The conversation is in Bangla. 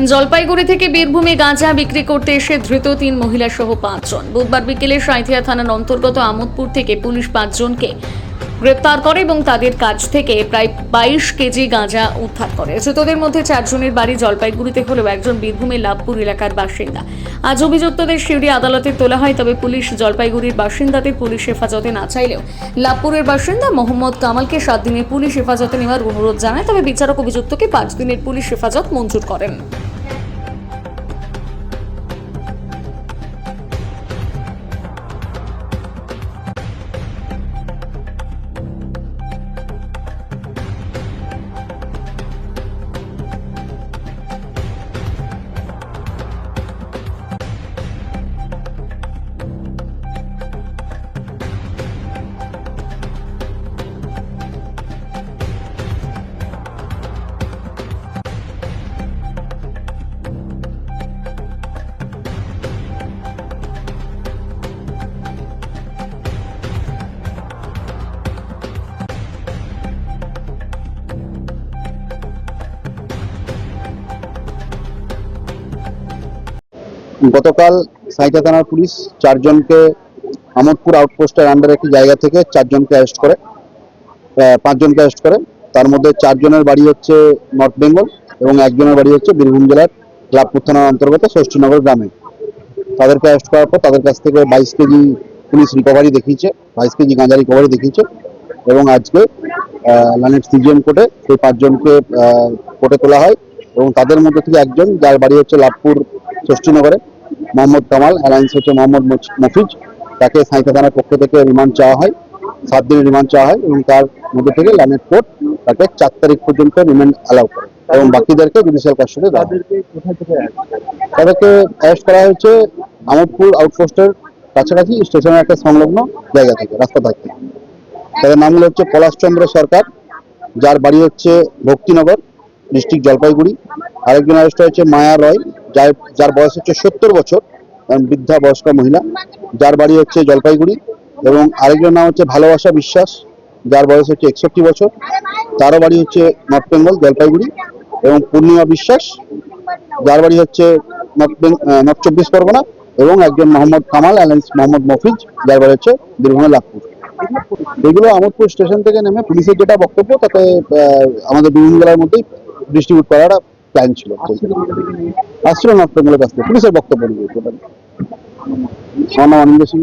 জলপাইগুড়ি থেকে বীরভূমে গাঁজা বিক্রি করতে এসে ধৃত 3 মহিলা সহ 5 জন। বুধবার বিকেলে সাঁইথিয়া থানার অন্তর্গত আমোদপুর থেকে পুলিশ 5 জনকে গ্রেপ্তার করে এবং তাদের কাছ থেকে প্রায় 22 কেজি গাঁজা উদ্ধার করে। ধৃতদের মধ্যে 4 জনের বাড়ি জলপাইগুড়িতে হলেও একজন বীরভূমের লাভপুর এলাকার বাসিন্দা। আজ অভিযুক্তদের সিউড়ি আদালতে তোলা হয়, তবে পুলিশ জলপাইগুড়ির বাসিন্দাদের পুলিশ হেফাজতে না চাইলেও লাভপুরের বাসিন্দা মোহাম্মদ কামালকে 7 দিনের পুলিশ হেফাজতে নেওয়ার অনুরোধ জানায়। তবে বিচারক অভিযুক্তকে 5 দিনের পুলিশ হেফাজত মঞ্জুর করেন। গতকাল সাঁইথিয়া থানার পুলিশ 4 জনকে আমোদপুর আউটপোস্টের আন্ডার একটি জায়গা থেকে 4 জনকে অ্যারেস্ট করে 5 জনকে অ্যারেস্ট করে। তার মধ্যে 4 জনের বাড়ি হচ্ছে নর্থ বেঙ্গল এবং একজনের বাড়ি হচ্ছে বীরভূম জেলার লাভপুর থানার অন্তর্গত ষষ্ঠীনগর গ্রামে। তাদেরকে অ্যারেস্ট করার পর তাদের কাছ থেকে 22 কেজি পুলিশ রিকভারি দেখিয়েছে, 22 কেজি গাঁজা রিকভারি দেখিয়েছে এবং আজকে লানেট সিজিএম কোর্টে সেই 5 জনকে কোর্টে তোলা হয় এবং তাদের মধ্যে থেকে একজন, যার বাড়ি হচ্ছে লাভপুর ষষ্ঠীনগরে, মোহাম্মদ কামাল, অ্যালায়েন্স হচ্ছে মোহাম্মদ মফিজ, তাকে সাঁইথিয়া থানার পক্ষ থেকে রিমান্ড চাওয়া হয়, 7 দিনের রিমান্ড চাওয়া হয় এবং তার মধ্যে থেকে লানেট কোর্ট তাকে 4 তারিখ পর্যন্ত রিমান্ড অ্যালাউ করে এবং বাকিদেরকে জুডিশিয়াল কাস্টডি দেওয়া হয়। তাদেরকে অ্যারেস্ট করা হয়েছে আমোদপুর আউটপোস্টের কাছাকাছি স্টেশনের একটা সংলগ্ন জায়গা থেকে, রাস্তা থেকে। তাদের নামগুলো হচ্ছে পলাশচন্দ্র সরকার, যার বাড়ি হচ্ছে ভক্তিনগর, ডিস্ট্রিক্ট জলপাইগুড়ি। আরেকজন অ্যারেস্ট হয়েছে মায়া রয়, যার বয়স হচ্ছে 70 বছর, বৃদ্ধা বয়স্ক মহিলা, যার বাড়ি হচ্ছে জলপাইগুড়ি। এবং আরেকজন নাম হচ্ছে ভালোবাসা বিশ্বাস, যার বয়স হচ্ছে 61 বছর, তারও বাড়ি হচ্ছে নর্থ বেঙ্গল জলপাইগুড়ি। এবং পূর্ণিমা বিশ্বাস, যার বাড়ি হচ্ছে নর্থ 24 পরগনা। এবং একজন মোহাম্মদ কামাল অ্যালায়েন্স মোহাম্মদ মফিজ, যার বাড়ি হচ্ছে বীরভূমের লাভপুর। এগুলো আমোদপুর স্টেশন থেকে নেমে পুলিশের যেটা বক্তব্য, তাতে আমাদের বিভিন্ন জেলার মধ্যেই ডিস্ট্রিবিউট করার প্ল্যান ছিল। আসছিল নর্থ বেঙ্গলের কাছ থেকে পুলিশের বক্তব্য নিয়ে। আমার নাম অনিন্দ সিং।